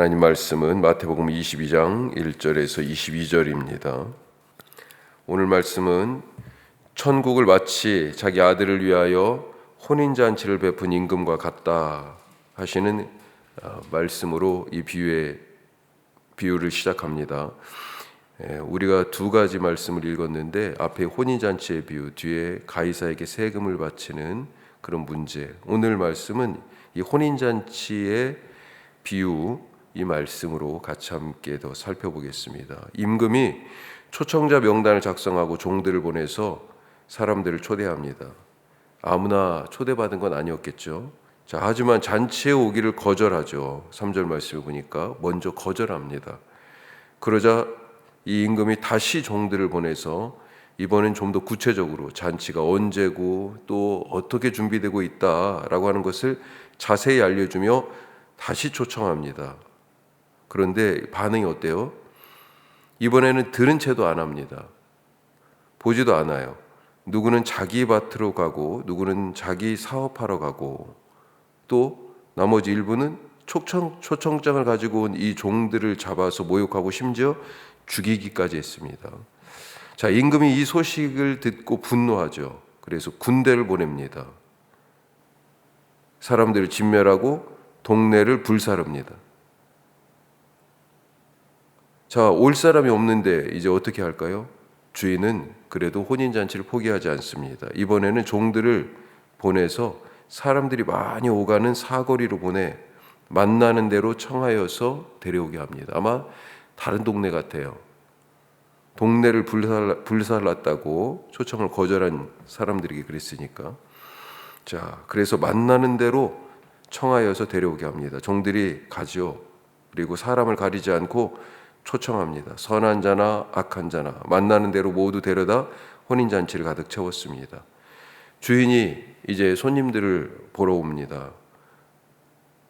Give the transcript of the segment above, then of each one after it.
하나님 말씀은 마태복음 22장 1절에서 22절입니다. 오늘 말씀은 천국을 마치 자기 아들을 위하여 혼인잔치를 베푼 임금과 같다 하시는 말씀으로 이 비유를 시작합니다. 우리가 두 가지 말씀을 읽었는데 앞에 혼인잔치의 비유, 뒤에 가이사에게 세금을 바치는 그런 문제. 오늘 말씀은 이 혼인잔치의 비유, 이 말씀으로 같이 함께 더 살펴보겠습니다. 임금이 초청자 명단을 작성하고 종들을 보내서 사람들을 초대합니다. 아무나 초대받은 건 아니었겠죠. 하지만 잔치에 오기를 거절하죠. 3절 말씀을 보니까 먼저 거절합니다. 그러자 이 임금이 다시 종들을 보내서 이번엔 좀 더 구체적으로 잔치가 언제고 또 어떻게 준비되고 있다라고 하는 것을 자세히 알려주며 다시 초청합니다. 그런데 반응이 어때요? 이번에는 들은 채도 안 합니다. 보지도 않아요. 누구는 자기 밭으로 가고 누구는 자기 사업하러 가고 또 나머지 일부는 초청장을 가지고 온 이 종들을 잡아서 모욕하고 심지어 죽이기까지 했습니다. 임금이 이 소식을 듣고 분노하죠. 그래서 군대를 보냅니다. 사람들을 진멸하고 동네를 불사릅니다. 올 사람이 없는데 이제 어떻게 할까요? 주인은 그래도 혼인잔치를 포기하지 않습니다. 이번에는 종들을 보내서 사람들이 많이 오가는 사거리로 보내 만나는 대로 청하여서 데려오게 합니다. 아마 다른 동네 같아요. 동네를 불살랐다고 초청을 거절한 사람들에게 그랬으니까. 그래서 만나는 대로 청하여서 데려오게 합니다. 종들이 가죠. 그리고 사람을 가리지 않고 초청합니다. 선한 자나 악한 자나 만나는 대로 모두 데려다 혼인잔치를 가득 채웠습니다. 주인이 이제 손님들을 보러 옵니다.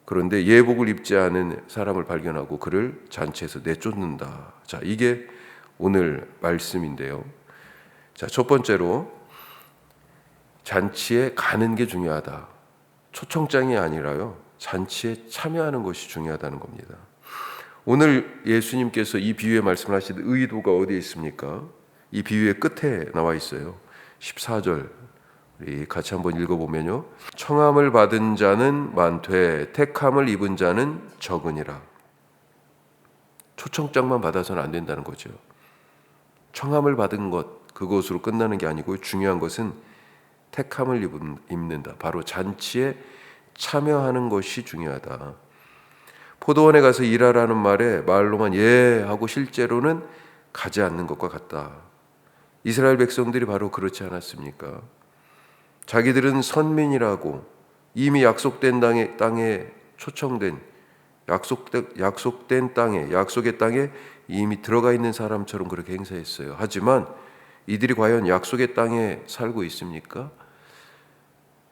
그런데 예복을 입지 않은 사람을 발견하고 그를 잔치에서 내쫓는다. 이게 오늘 말씀인데요. 첫 번째로 잔치에 가는 게 중요하다. 초청장이 아니라요. 잔치에 참여하는 것이 중요하다는 겁니다. 오늘 예수님께서 이 비유의 말씀을 하시는 의도가 어디에 있습니까? 이 비유의 끝에 나와 있어요. 14절 우리 같이 한번 읽어보면요. 청함을 받은 자는 많되 택함을 입은 자는 적으니라. 초청장만 받아서는 안 된다는 거죠. 청함을 받은 것, 그것으로 끝나는 게 아니고 중요한 것은 택함을 입는다. 바로 잔치에 참여하는 것이 중요하다. 포도원에 가서 일하라는 말에 말로만 예 하고 실제로는 가지 않는 것과 같다. 이스라엘 백성들이 바로 그렇지 않았습니까? 자기들은 선민이라고 이미 약속된 땅에 초청된 약속된 땅에 약속의 땅에 이미 들어가 있는 사람처럼 그렇게 행세했어요. 하지만 이들이 과연 약속의 땅에 살고 있습니까?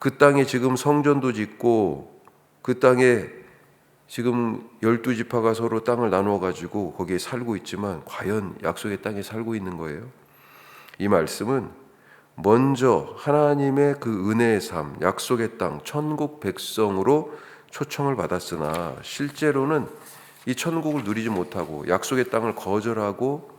그 땅에 지금 성전도 짓고 그 땅에 지금 12지파가 서로 땅을 나누어 가지고 거기에 살고 있지만 과연 약속의 땅에 살고 있는 거예요? 이 말씀은 먼저 하나님의 그 은혜의 삶, 약속의 땅, 천국 백성으로 초청을 받았으나 실제로는 이 천국을 누리지 못하고 약속의 땅을 거절하고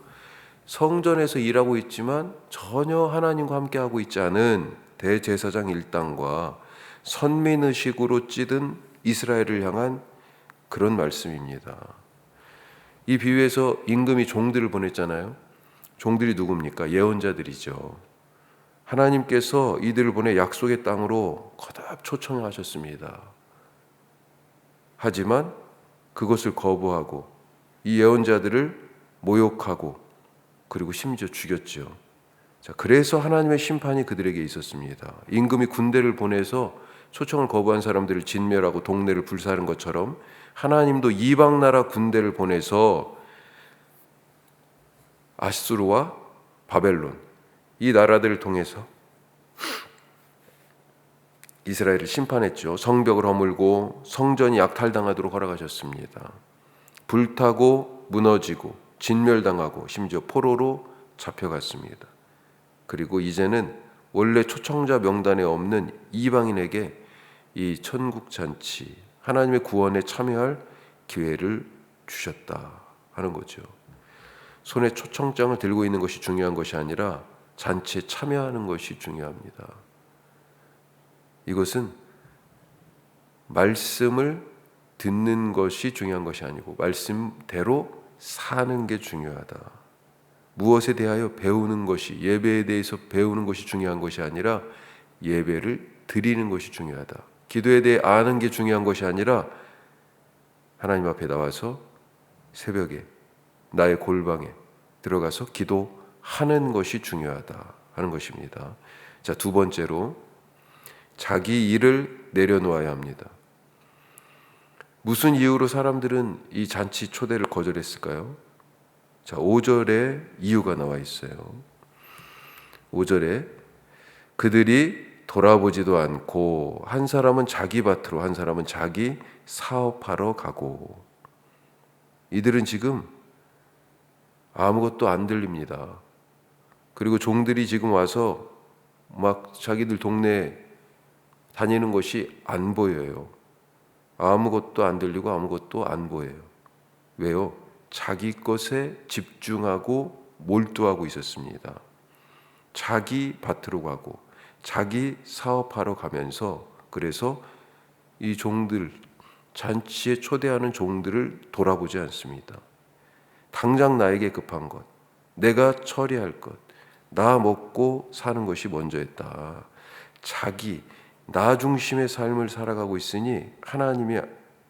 성전에서 일하고 있지만 전혀 하나님과 함께하고 있지 않은 대제사장 일당과 선민의식으로 찌든 이스라엘을 향한 그런 말씀입니다. 이 비유에서 임금이 종들을 보냈잖아요. 종들이 누굽니까? 예언자들이죠. 하나님께서 이들을 보내 약속의 땅으로 거듭 초청하셨습니다. 하지만 그것을 거부하고 이 예언자들을 모욕하고 그리고 심지어 죽였죠. 그래서 하나님의 심판이 그들에게 있었습니다. 임금이 군대를 보내서 초청을 거부한 사람들을 진멸하고 동네를 불사른 것처럼 하나님도 이방 나라 군대를 보내서 아수르와 바벨론 이 나라들을 통해서 이스라엘을 심판했죠. 성벽을 허물고 성전이 약탈당하도록 허락하셨습니다. 불타고 무너지고 진멸당하고 심지어 포로로 잡혀갔습니다. 그리고 이제는 원래 초청자 명단에 없는 이방인에게 이 천국 잔치, 하나님의 구원에 참여할 기회를 주셨다 하는 거죠. 손에 초청장을 들고 있는 것이 중요한 것이 아니라 잔치에 참여하는 것이 중요합니다. 이것은 말씀을 듣는 것이 중요한 것이 아니고 말씀대로 사는 게 중요하다. 무엇에 대하여 배우는 것이, 예배에 대해서 배우는 것이 중요한 것이 아니라 예배를 드리는 것이 중요하다. 기도에 대해 아는 게 중요한 것이 아니라 하나님 앞에 나와서 새벽에 나의 골방에 들어가서 기도하는 것이 중요하다 하는 것입니다. 자, 두 번째로 자기 일을 내려놓아야 합니다. 무슨 이유로 사람들은 이 잔치 초대를 거절했을까요? 자, 5절에 이유가 나와 있어요. 5절에 그들이 돌아보지도 않고 한 사람은 자기 밭으로 한 사람은 자기 사업하러 가고. 이들은 지금 아무것도 안 들립니다. 그리고 종들이 지금 와서 막 자기들 동네에 다니는 것이 안 보여요. 아무것도 안 들리고 아무것도 안 보여요. 왜요? 자기 것에 집중하고 몰두하고 있었습니다. 자기 밭으로 가고 자기 사업하러 가면서, 그래서 이 종들, 잔치에 초대하는 종들을 돌아보지 않습니다. 당장 나에게 급한 것, 내가 처리할 것, 나 먹고 사는 것이 먼저였다. 자기, 나 중심의 삶을 살아가고 있으니 하나님이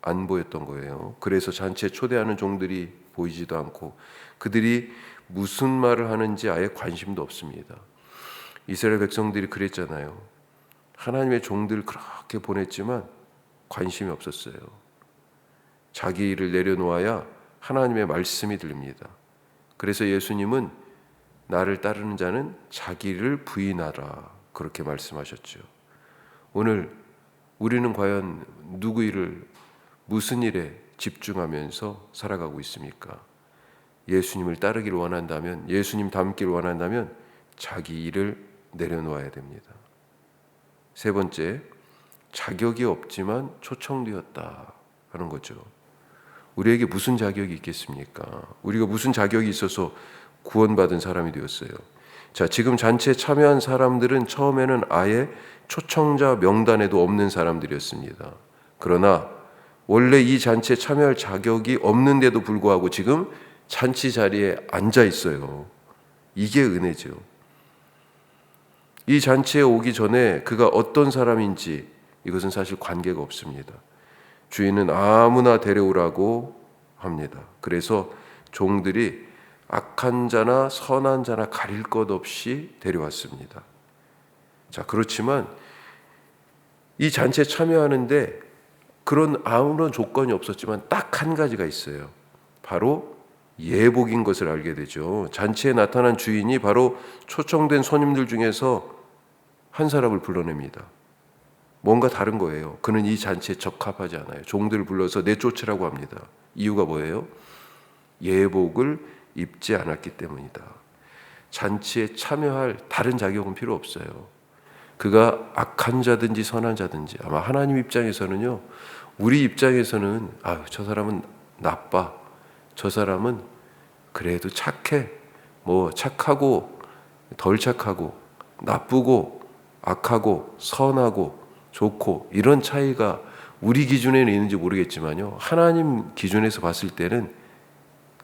안 보였던 거예요. 그래서 잔치에 초대하는 종들이 보이지도 않고 그들이 무슨 말을 하는지 아예 관심도 없습니다. 이스라엘 백성들이 그랬잖아요. 하나님의 종들을 그렇게 보냈지만 관심이 없었어요. 자기 일을 내려놓아야 하나님의 말씀이 들립니다. 그래서 예수님은 나를 따르는 자는 자기를 부인하라 그렇게 말씀하셨죠. 오늘 우리는 과연 누구 일을, 무슨 일에 집중하면서 살아가고 있습니까? 예수님을 따르기를 원한다면, 예수님 닮기를 원한다면 자기 일을 내려놓아야 됩니다. 세 번째, 자격이 없지만 초청되었다 하는 거죠. 우리에게 무슨 자격이 있겠습니까? 우리가 무슨 자격이 있어서 구원받은 사람이 되었어요? 자, 지금 잔치에 참여한 사람들은 처음에는 아예 초청자 명단에도 없는 사람들이었습니다. 그러나 원래 이 잔치에 참여할 자격이 없는데도 불구하고 지금 잔치 자리에 앉아 있어요. 이게 은혜죠. 이 잔치에 오기 전에 그가 어떤 사람인지 이것은 사실 관계가 없습니다. 주인은 아무나 데려오라고 합니다. 그래서 종들이 악한 자나 선한 자나 가릴 것 없이 데려왔습니다. 자, 그렇지만 이 잔치에 참여하는데 그런 아무런 조건이 없었지만 딱 한 가지가 있어요. 바로 예복인 것을 알게 되죠. 잔치에 나타난 주인이 바로 초청된 손님들 중에서 한 사람을 불러냅니다. 뭔가 다른 거예요. 그는 이 잔치에 적합하지 않아요. 종들을 불러서 내쫓으라고 합니다. 이유가 뭐예요? 예복을 입지 않았기 때문이다. 잔치에 참여할 다른 자격은 필요 없어요. 그가 악한 자든지 선한 자든지, 아마 하나님 입장에서는요, 우리 입장에서는 저 사람은 나빠, 저 사람은 그래도 착해, 뭐 착하고 덜 착하고 나쁘고 악하고 선하고 좋고 이런 차이가 우리 기준에는 있는지 모르겠지만요, 하나님 기준에서 봤을 때는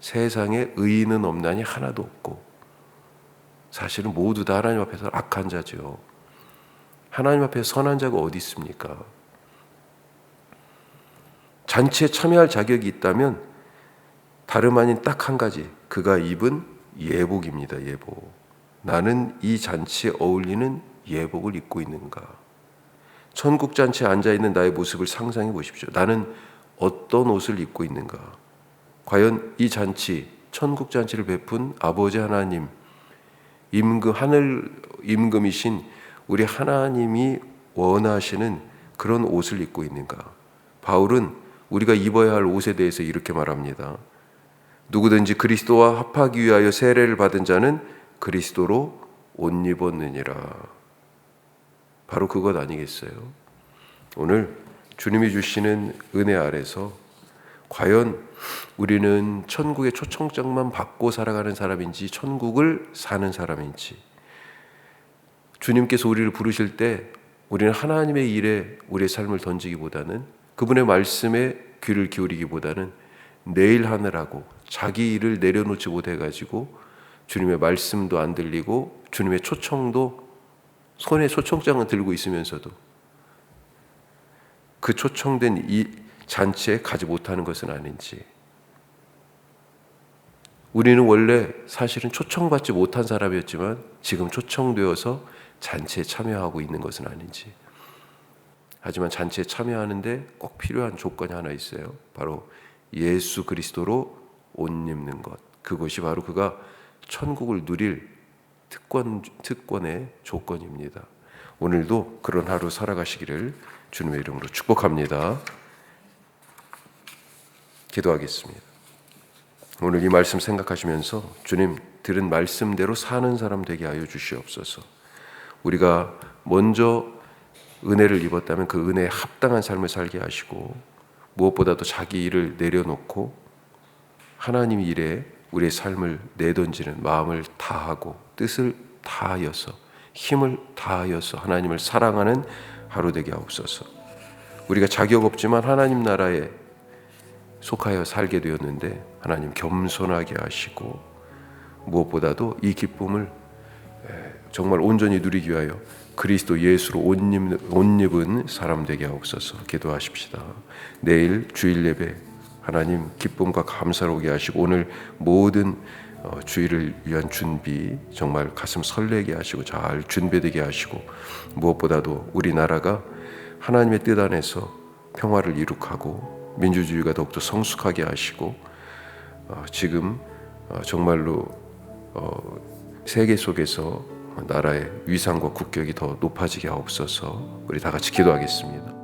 세상에 의인은 없나니 하나도 없고 사실은 모두 다 하나님 앞에서 악한 자죠. 하나님 앞에 선한 자가 어디 있습니까? 잔치에 참여할 자격이 있다면 다름 아닌 딱 한 가지, 그가 입은 예복입니다. 예복. 나는 이 잔치에 어울리는 예복을 입고 있는가? 천국 잔치에 앉아있는 나의 모습을 상상해 보십시오. 나는 어떤 옷을 입고 있는가? 과연 이 잔치, 천국 잔치를 베푼 아버지 하나님, 하늘 임금이신 우리 하나님이 원하시는 그런 옷을 입고 있는가? 바울은 우리가 입어야 할 옷에 대해서 이렇게 말합니다. 누구든지 그리스도와 합하기 위하여 세례를 받은 자는 그리스도로 옷 입었느니라. 바로 그것 아니겠어요? 오늘 주님이 주시는 은혜 아래서 과연 우리는 천국의 초청장만 받고 살아가는 사람인지 천국을 사는 사람인지, 주님께서 우리를 부르실 때 우리는 하나님의 일에 우리의 삶을 던지기보다는, 그분의 말씀에 귀를 기울이기보다는 내일 하느라고 자기 일을 내려놓지 못해가지고 주님의 말씀도 안 들리고 주님의 초청도, 손에 초청장을 들고 있으면서도 그 초청된 이 잔치에 가지 못하는 것은 아닌지, 우리는 원래 사실은 초청받지 못한 사람이었지만 지금 초청되어서 잔치에 참여하고 있는 것은 아닌지. 하지만 잔치에 참여하는데 꼭 필요한 조건이 하나 있어요. 바로 예수 그리스도로 옷 입는 것. 그것이 바로 그가 천국을 누릴 특권의 조건입니다. 오늘도 그런 하루 살아가시기를 주님의 이름으로 축복합니다. 기도하겠습니다. 오늘 이 말씀 생각하시면서 주님, 들은 말씀대로 사는 사람 되게 하여 주시옵소서. 우리가 먼저 은혜를 입었다면 그 은혜에 합당한 삶을 살게 하시고, 무엇보다도 자기 일을 내려놓고 하나님 일에 우리의 삶을 내던지는 마음을 다하고 뜻을 다하여서 힘을 다하여서 하나님을 사랑하는 하루 되게 하옵소서. 우리가 자격 없지만 하나님 나라에 속하여 살게 되었는데 하나님 겸손하게 하시고, 무엇보다도 이 기쁨을 정말 온전히 누리기 위하여 그리스도 예수로 옷 입은 사람 되게 하옵소서. 기도하십시다. 내일 주일 예배 하나님 기쁨과 감사로 오게 하시고, 오늘 모든 주일을 위한 준비 정말 가슴 설레게 하시고 잘 준비되게 하시고, 무엇보다도 우리나라가 하나님의 뜻 안에서 평화를 이룩하고 민주주의가 더욱더 성숙하게 하시고, 지금 정말로 세계 속에서 나라의 위상과 국격이 더 높아지게 하옵소서. 우리 다 같이 기도하겠습니다.